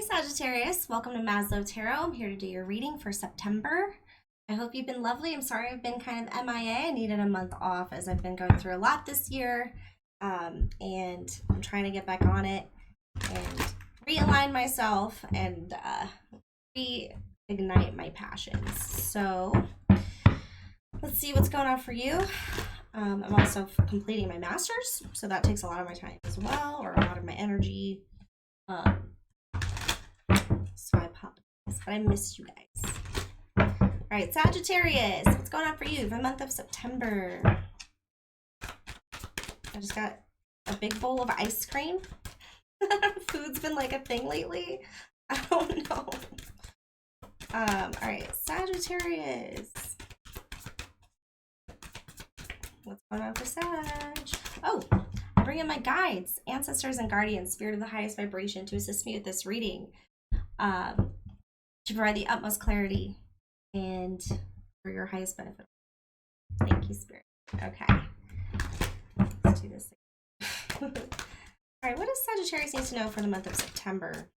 Sagittarius, welcome to Maslow Tarot. I'm here to do your reading for September. I hope you've been lovely. I'm sorry I've been kind of MIA. I needed a month off as I've been going through a lot this year. And I'm trying to get back on it and realign myself and reignite my passions. So let's see what's going on for you. I'm also completing my master's, so that takes a lot of my time as well, or a lot of my energy. So I apologize, but I missed you guys. All right, Sagittarius, what's going on for you for the month of September? I just got a big bowl of ice cream. Food's been like a thing lately. I don't know. All right, Sagittarius. What's going on for Sag? Oh, I bring in my guides, ancestors, and guardians, spirit of the highest vibration, to assist me with this reading, to provide the utmost clarity and for your highest benefit. Thank you, Spirit. Okay, let's do this. All right, what does Sagittarius need to know for the month of September?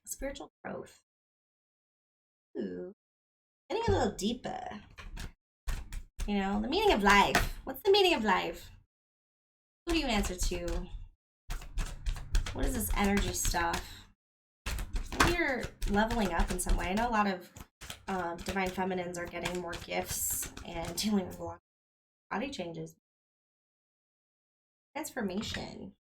Spiritual growth. Ooh, getting a little deeper. You know, the meaning of life. What's the meaning of life? Who do you answer to? What is this energy stuff? Maybe you're leveling up in some way. I know a lot of divine feminines are getting more gifts and dealing with a lot of body changes. Transformation.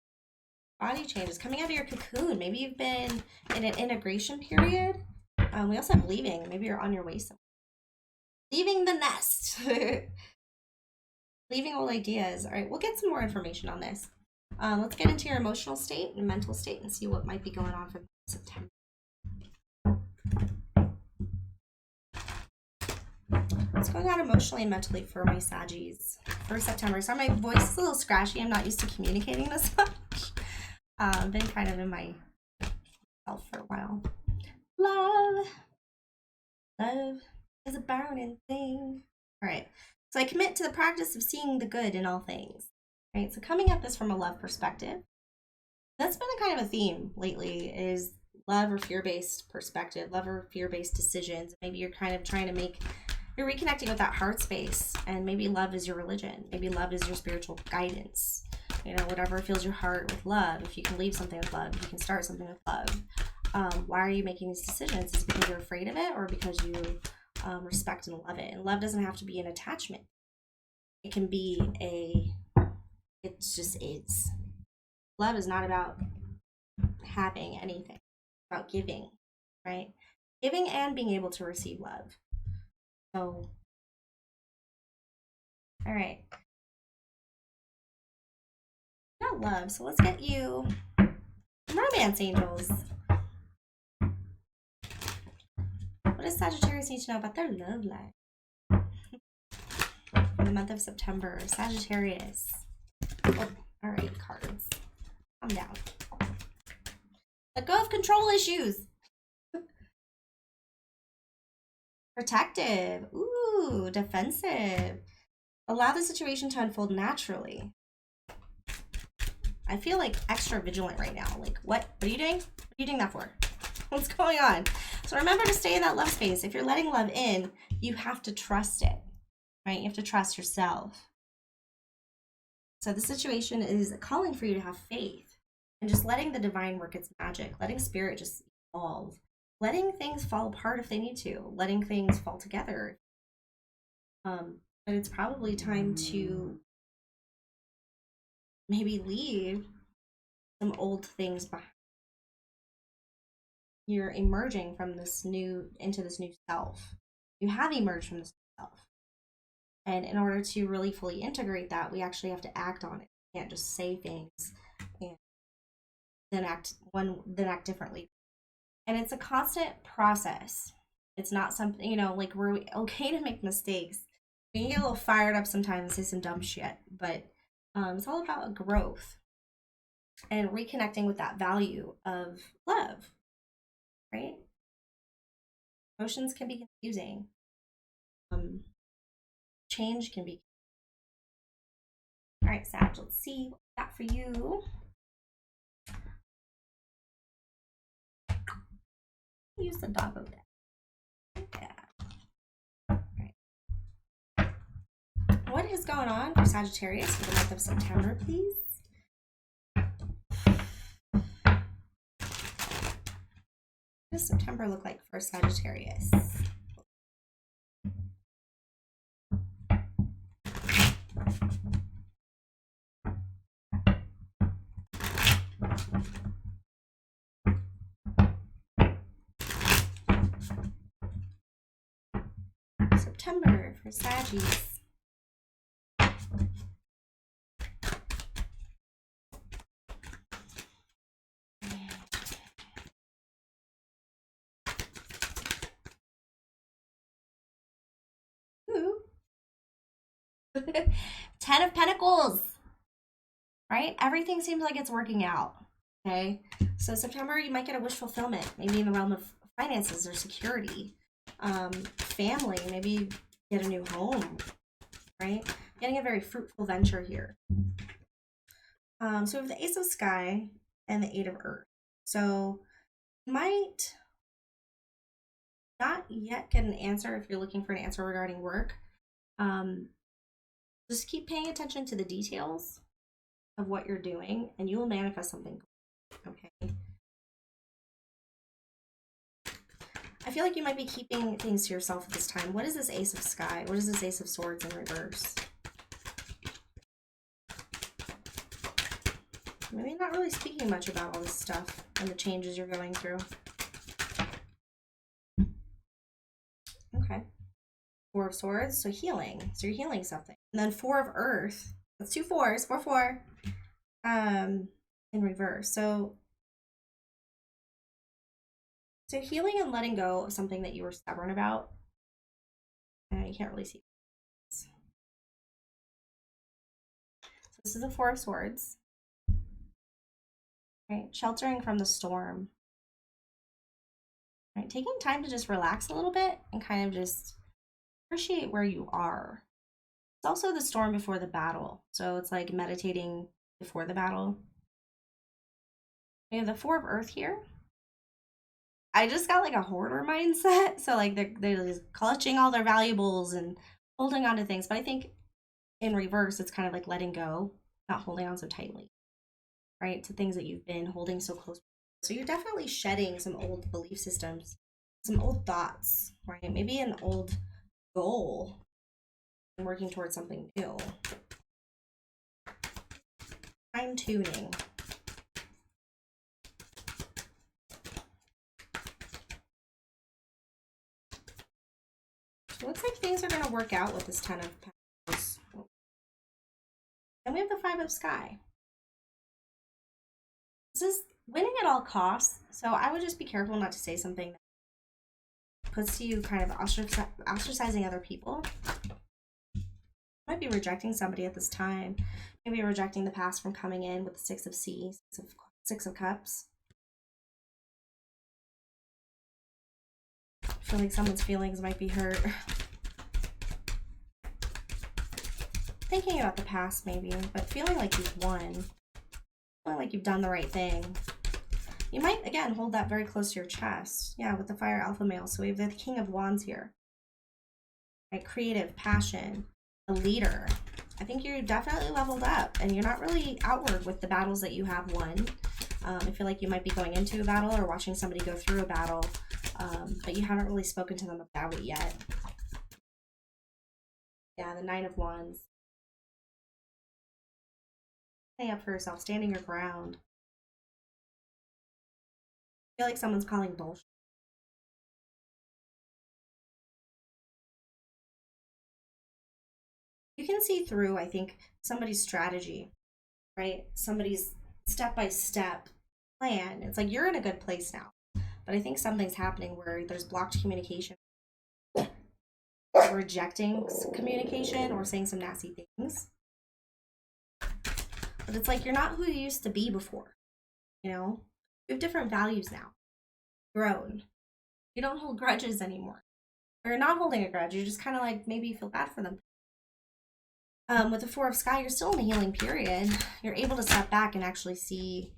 Body changes. Coming out of your cocoon. Maybe you've been in an integration period. We also have leaving. Maybe you're on your way somewhere. Leaving the nest. Leaving old ideas. All right, we'll get some more information on this. Let's get into your emotional state and mental state and see what might be going on for September. What's going on emotionally and mentally for my Saggies for September? So my voice is a little scratchy. I'm not used to communicating this much. I've been kind of in myself for a while. Love is a burning thing. All right. So I commit to the practice of seeing the good in all things. Right. So coming at this from a love perspective, that's been a kind of a theme lately, is love or fear-based perspective, love or fear-based decisions. Maybe you're kind of trying to you're reconnecting with that heart space, and maybe love is your religion. Maybe love is your spiritual guidance. You know, whatever fills your heart with love. If you can leave something with love, if you can start something with love. Why are you making these decisions? Is it because you're afraid of it, or because you respect and love it? And love doesn't have to be an attachment. It can be it just is. Love is not about having anything. It's about giving, right? Giving and being able to receive love. So, all right. Not love, so let's get you romance angels. What does Sagittarius need to know about their love life for the month of September? Sagittarius. Oh, all right, cards. Calm down. Let go of control issues. Protective. Ooh, defensive. Allow the situation to unfold naturally. I feel like extra vigilant right now. Like, what are you doing? What are you doing that for? What's going on? So remember to stay in that love space. If you're letting love in, you have to trust it, right? You have to trust yourself. So the situation is calling for you to have faith and just letting the divine work its magic, letting spirit just evolve, letting things fall apart if they need to, letting things fall together. But it's probably time to maybe leave some old things behind. You're emerging from into this new self. You have emerged from this self. And in order to really fully integrate that, we actually have to act on it. We can't just say things and then act differently. And it's a constant process. It's not something, like, we're okay to make mistakes. We can get a little fired up sometimes and say some dumb shit, but it's all about growth and reconnecting with that value of love. Right? Emotions can be confusing. Change can be. All right, Sag, let's see what we got for you. Use the doggo deck. Yeah. What is going on for Sagittarius for the month of September, please? What does September look like for Sagittarius? September for Saggies. Ooh. 10 of Pentacles, right? Everything seems like it's working out, okay? So September, you might get a wish fulfillment, maybe in the realm of finances or security. Family, maybe get a new home, right? Getting a very fruitful venture here. So we have the Ace of Sky and the Eight of Earth. So you might not yet get an answer if you're looking for an answer regarding work. Just keep paying attention to the details of what you're doing and you will manifest something, okay? I feel like you might be keeping things to yourself at this time. What is this Ace of Sky? What is this Ace of Swords in reverse? Maybe not really speaking much about all this stuff and the changes you're going through. Okay. Four of Swords, so healing. So you're healing something. And then Four of Earth. That's 2 4s. 4 4. In reverse. So healing and letting go of something that you were stubborn about. You can't really see. So this is a Four of Swords. Right, sheltering from the storm. Right, taking time to just relax a little bit and kind of just appreciate where you are. It's also the storm before the battle. So it's like meditating before the battle. We have the Four of Earth here. I just got like a hoarder mindset. So like they're just clutching all their valuables and holding on to things. But I think in reverse, it's kind of like letting go, not holding on so tightly, right? To things that you've been holding so close. So you're definitely shedding some old belief systems, some old thoughts, right? Maybe an old goal and working towards something new. Fine tuning. So it looks like things are going to work out with this 10 of Pentacles. And we have the 5 of Sky. This is winning at all costs. So I would just be careful not to say something that puts you kind of ostracizing other people. You might be rejecting somebody at this time. Maybe rejecting the past from coming in with the 6 of Six of Cups. I feel like someone's feelings might be hurt. Thinking about the past maybe, but feeling like you've won. Feeling like you've done the right thing. You might, again, hold that very close to your chest. Yeah, with the Fire Alpha Male. So we have the King of Wands here. Right, creative, passion, a leader. I think you're definitely leveled up and you're not really outward with the battles that you have won. I feel like you might be going into a battle or watching somebody go through a battle, but you haven't really spoken to them about it yet. Yeah, the 9 of Wands. Standing up for yourself, standing your ground. I feel like someone's calling bullshit. You can see through, I think, somebody's strategy, right? Somebody's step-by-step plan. It's like you're in a good place now. But I think something's happening where there's blocked communication. Rejecting communication or saying some nasty things. But it's like you're not who you used to be before. You know? You have different values now. Grown. You don't hold grudges anymore. Or you're not holding a grudge. You're just kind of like, maybe you feel bad for them. With the 4 of Sky, you're still in the healing period. You're able to step back and actually see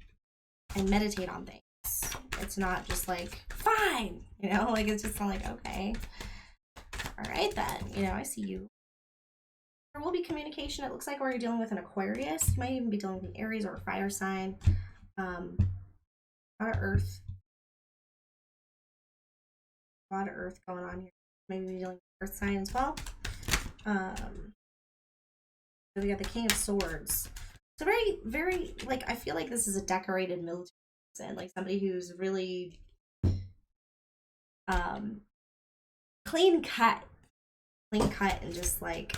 and meditate on things. It's not just like fine. You know, like it's just kind of like, okay, all right then, you know, I see you. There will be communication. It looks like where you're dealing with an Aquarius. You might even be dealing with an Aries or a fire sign. A lot of earth. A lot of earth going on here. Maybe you're dealing with earth sign as well. So we got the King of Swords. So very, very, like, I feel like this is a decorated military person, like somebody who's really clean cut and just like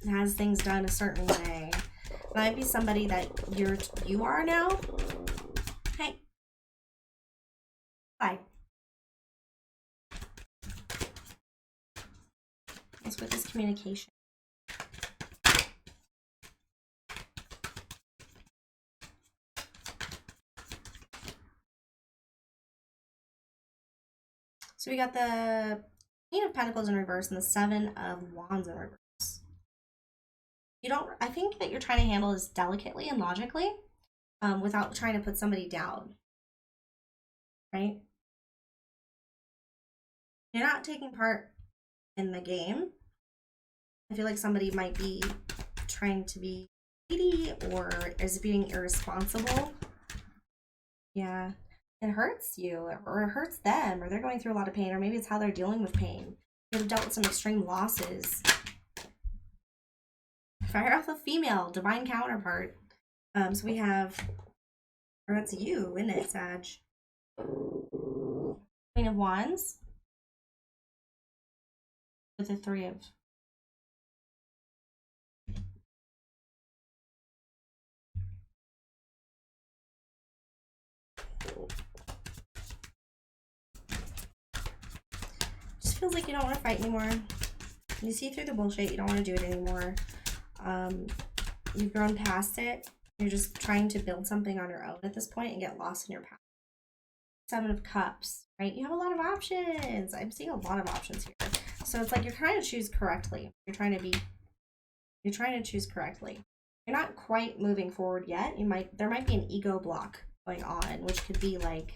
has things done a certain way. Might be somebody that you are now. Hey. Hi. What's with this communication? So we got the Queen of Pentacles in reverse and the Seven of Wands in reverse. I think that you're trying to handle this delicately and logically, without trying to put somebody down, right? You're not taking part in the game. I feel like somebody might be trying to be greedy or is being irresponsible. Yeah. It hurts you, or it hurts them, or they're going through a lot of pain, or maybe it's how they're dealing with pain. They've dealt with some extreme losses. Fire off a female, divine counterpart. So we have, or that's you, isn't it, Sag? Queen of Wands with the Three of. Just feels like you don't want to fight anymore. You see through the bullshit. You don't want to do it anymore. You've grown past it. You're just trying to build something on your own at this point and get lost in your past. Seven of Cups, right? You have a lot of options. I'm seeing a lot of options here. So it's like you're trying to choose correctly. You're trying to choose correctly. You're not quite moving forward yet. There might be an ego block going on, which could be like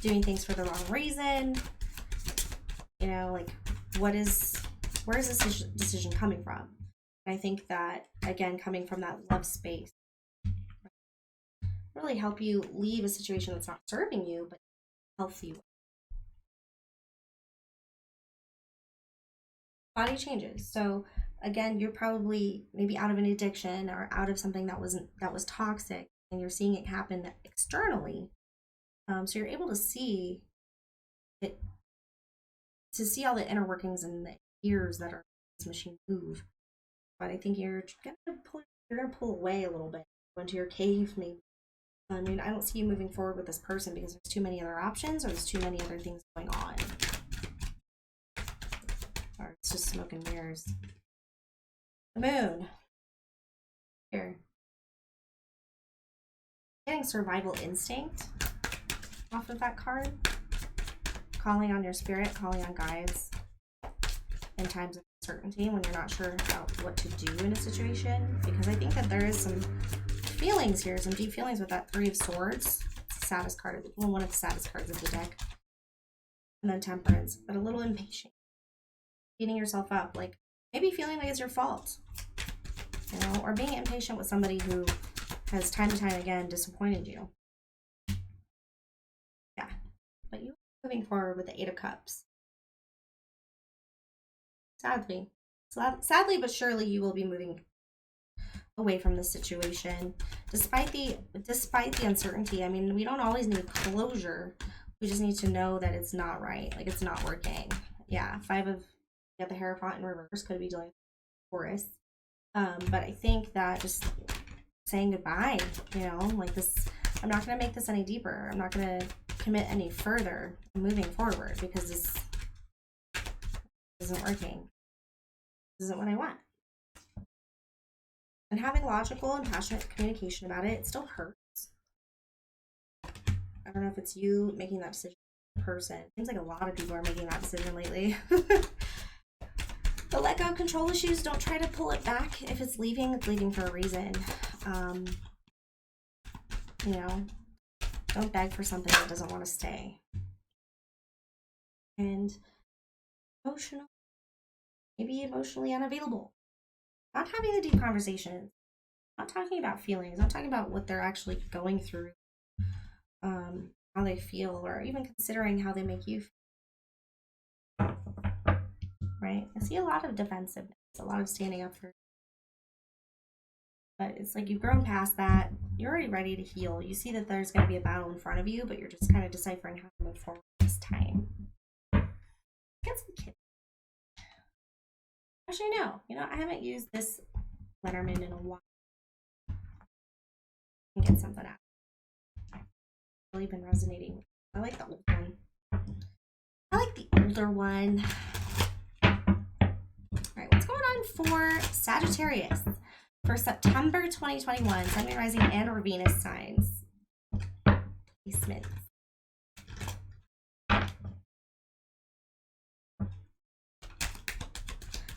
doing things for the wrong reason. You know, like where is this decision coming from? And I think that, again, coming from that love space, really help you leave a situation that's not serving you, but healthy. Body changes. So again, you're probably maybe out of an addiction or out of something that was toxic, and you're seeing it happen externally. So you're able to see it, to see all the inner workings and the gears that are this machine move. But I think you're gonna pull away a little bit, go into your cave maybe. I mean, I don't see you moving forward with this person because there's too many other options or there's too many other things going on. Or it's just smoke and mirrors. The Moon. Here. Getting survival instinct off of that card. Calling on your spirit, calling on guides in times of uncertainty when you're not sure about what to do in a situation. Because I think that there is some feelings here, some deep feelings with that Three of Swords. It's the saddest card, one of the saddest cards of the deck. And then Temperance, but a little impatient. Beating yourself up, like maybe feeling like it's your fault, you know, or being impatient with somebody who has time and time again disappointed you. Yeah, but you are moving forward with the Eight of Cups. Sadly but surely you will be moving away from this situation, despite the uncertainty. I mean, we don't always need closure. We just need to know that it's not right, like it's not working. Yeah, you got the Hierophant in reverse, could be dealing with Taurus. But I think that just saying goodbye, you know, like this, I'm not going to make this any deeper. I'm not going to commit any further. I'm moving forward because this isn't working. This isn't what I want. And having logical and passionate communication about it still hurts. I don't know if it's you making that decision in person. It seems like a lot of people are making that decision lately. But let go of control issues. Don't try to pull it back. If it's leaving for a reason. You know, Don't beg for something that doesn't want to stay. And emotional, maybe emotionally unavailable. Not having the deep conversations. Not talking about feelings. Not talking about what they're actually going through. How they feel, or even considering how they make you feel. Right? I see a lot of defensiveness, a lot of standing up for. But it's like you've grown past that. You're already ready to heal. You see that there's going to be a battle in front of you, but you're just kind of deciphering how to move forward this time. Get some kids. Actually, no. You know, I haven't used this Letterman in a while. And get something out. I've really been resonating. I like the old one. I like the older one. Alright, what's going on for Sagittarius for September 2021? Sun, Moon, Rising, and or Venus signs. Placements.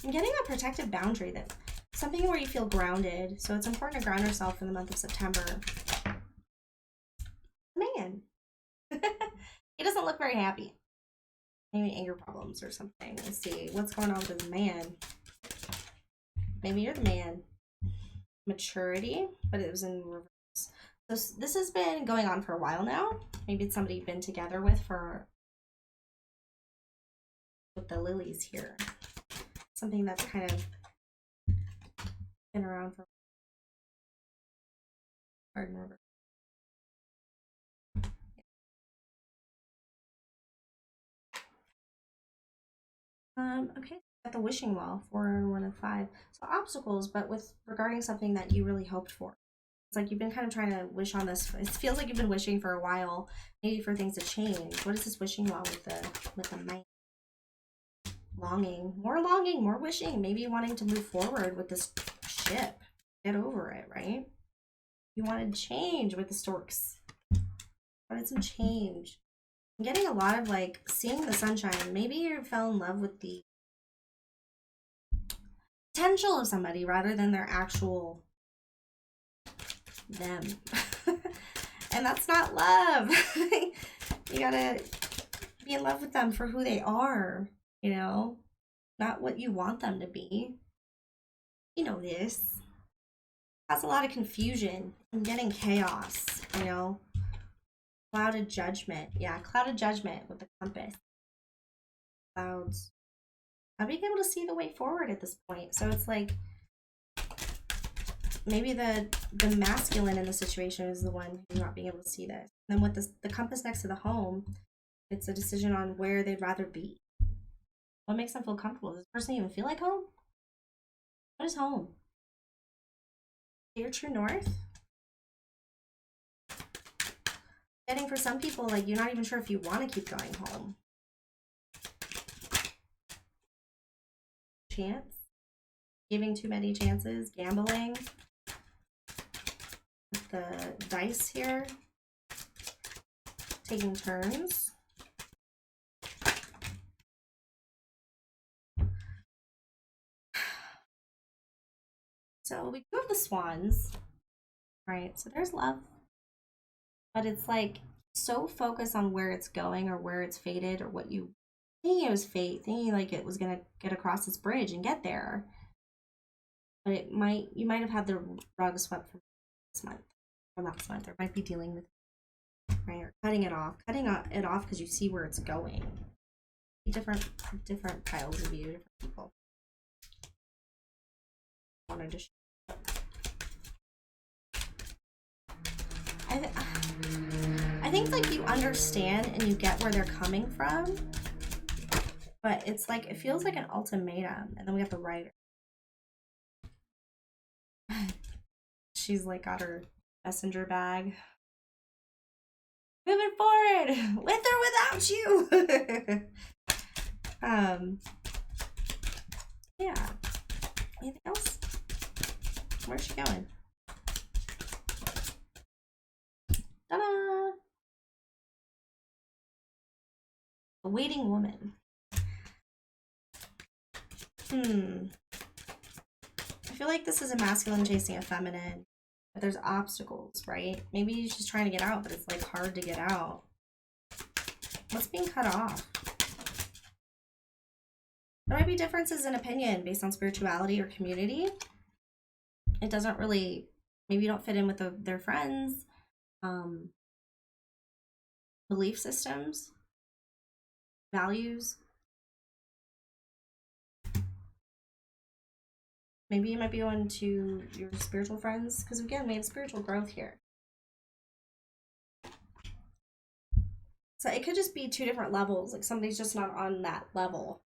I'm getting a protective boundary, that something where you feel grounded. So it's important to ground yourself in the month of September. Man. He doesn't look very happy. Maybe anger problems or something. Let's see. What's going on with this man? Maybe you're the man. Maturity, but it was in reverse. So this has been going on for a while now. Maybe it's somebody you've been together with the lilies here. Something that's kind of been around for hard and reverse. Okay, got the wishing well, 4 and 1 and 5. So obstacles, but with regarding something that you really hoped for. It's like you've been kind of trying to wish on this. It feels like you've been wishing for a while, maybe for things to change. What is this wishing well with the mind? Longing, more wishing, maybe wanting to move forward with this ship. Get over it, right? You wanted change with the storks. Wanted some change. I'm getting a lot of like seeing the sunshine. Maybe you fell in love with the potential of somebody rather than their actual them. And that's not love. You gotta be in love with them for who they are, you know, not what you want them to be. You know, this has a lot of confusion and getting chaos, you know. Clouded judgment. Yeah, clouded judgment with the compass. Clouds. Not being able to see the way forward at this point. So it's like maybe the masculine in the situation is the one who's not being able to see this. And then with the compass next to the home, it's a decision on where they'd rather be. What makes them feel comfortable? Does this person even feel like home? What is home? Your true north? Getting for some people, like, you're not even sure if you want to keep going home. Chance? Giving too many chances? Gambling? With the dice here. Taking turns. So we do have the swans. Right, so there's love. But it's like so focused on where it's going or where it's fated or what you thinking it was fate, thinking like it was gonna get across this bridge and get there. But you might have had the rug swept from this month. Or not this month, or might be dealing with right or cutting it off because you see where it's going. Different piles of you, different people. Wanted to I think like you understand and you get where they're coming from, but it's like it feels like an ultimatum. And then we have the writer. She's like got her messenger bag. Moving forward, with or without you. Yeah. Anything else? Where's she going? Ta-da! A waiting woman. I feel like this is a masculine chasing a feminine. But there's obstacles, right? Maybe he's just trying to get out, but it's like hard to get out. What's being cut off? There might be differences in opinion based on spirituality or community. It doesn't really, maybe you don't fit in with their friends, belief systems, values. Maybe you might be going to your spiritual friends, because again, we have spiritual growth here. So it could just be two different levels. Like somebody's just not on that level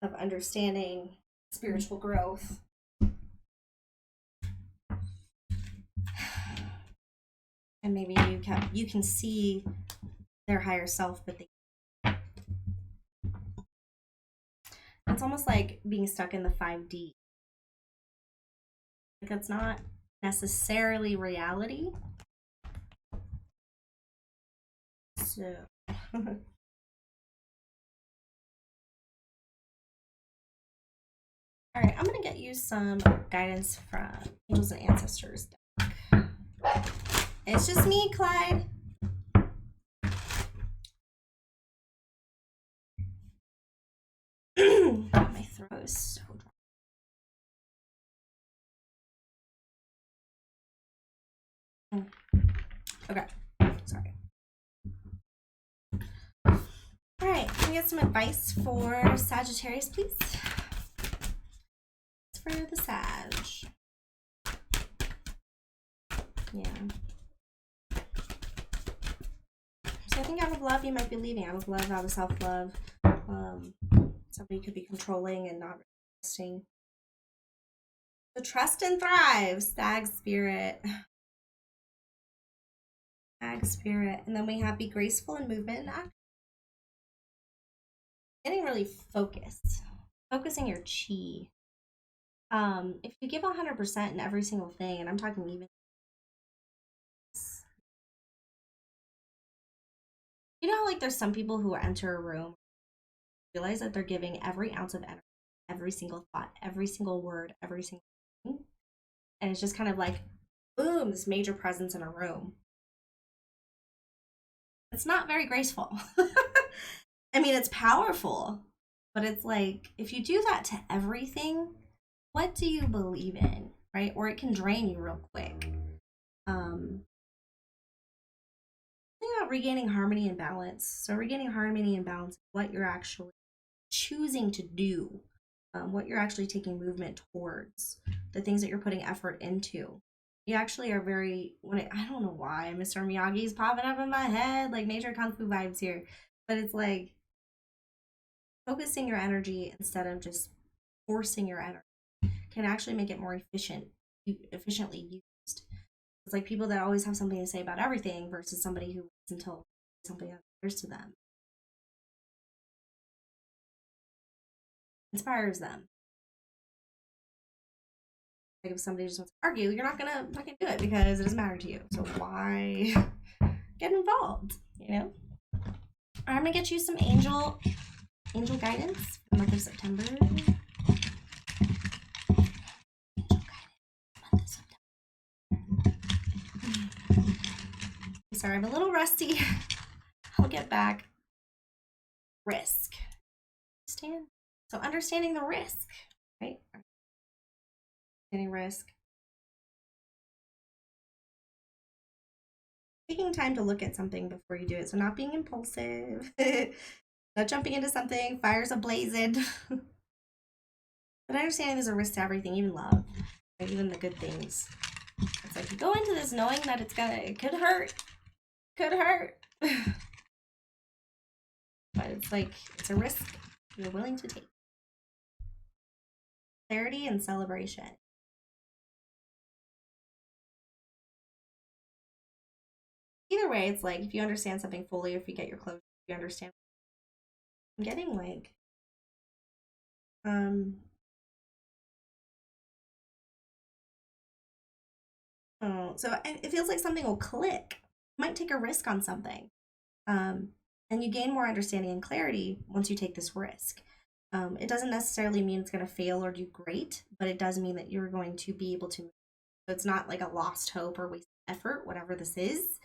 of understanding spiritual growth. And maybe you can see their higher self, but it's almost like being stuck in the 5D. Like that's not necessarily reality. So all right, I'm gonna get you some guidance from Angels and Ancestors deck. It's just me, Clyde. My throat is so dry. Okay, sorry. All right, can we get some advice for Sagittarius, please? It's for the Sag. Yeah. So I think out of love, you might be leaving. Out of love, out of self-love. Somebody could be controlling and not trusting. So trust and thrive, Sag spirit. Sag spirit. And then we have be graceful in movement and action. Getting really focused. Focusing your chi. If you give 100% in every single thing, and I'm talking even, you know, like there's some people who enter a room, realize that they're giving every ounce of energy, every single thought, every single word, every single thing, and it's just kind of like, boom, this major presence in a room. It's not very graceful. I mean, it's powerful, but it's like, if you do that to everything, what do you believe in, right? Or it can drain you real quick. Think about regaining harmony and balance. So regaining harmony and balance, what you're actually choosing to do, what you're actually taking movement towards, the things that you're putting effort into. You actually are very, I don't know why Mr. Miyagi's popping up in my head, like major kung fu vibes here, but it's like focusing your energy instead of just forcing your energy can actually make it more efficiently used. It's like people that always have something to say about everything versus somebody who waits until something matters to them. Inspires them. Like if somebody just wants to argue, you're not gonna fucking do it because it doesn't matter to you. So why get involved? You know? I'm gonna get you some angel guidance for the month of September. Sorry, I'm a little rusty. I'll get back. Risk. Understand? So understanding the risk, right? Understanding risk. Taking time to look at something before you do it. So not being impulsive. Not jumping into something, fires ablazing. But understanding there's a risk to everything, even love, right? Even the good things. It's like you go into this knowing that it could hurt. Could hurt. But it's like, it's a risk you're willing to take. Clarity and celebration. Either way, it's like if you understand something fully, if you get your closure, if you understand. I'm getting like, oh, so it feels like something will click. You might take a risk on something. And you gain more understanding and clarity once you take this risk. It doesn't necessarily mean it's going to fail or do great, but it does mean that you're going to be able to So it's not like a lost hope or wasted effort, whatever this is.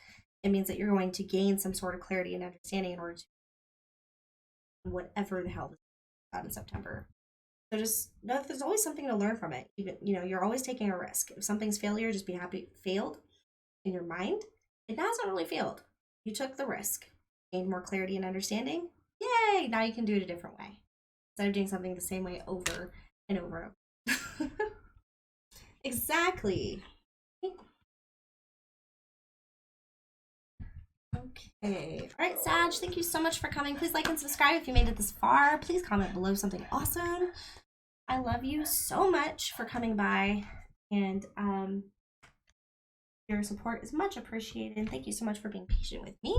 It means that you're going to gain some sort of clarity and understanding in order to whatever the hell this is about in September. So just know that there's always something to learn from it. Even, you're always taking a risk. If something's failure, just be happy it failed in your mind. It hasn't really failed. You took the risk, gained more clarity and understanding. Yay! Now you can do it a different way instead of doing something the same way over and over and over. Exactly. Okay. All right, Sag, thank you so much for coming. Please like and subscribe if you made it this far. Please comment below something awesome. I love you so much for coming by, and your support is much appreciated. And thank you so much for being patient with me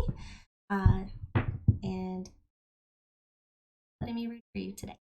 and letting me read for you today.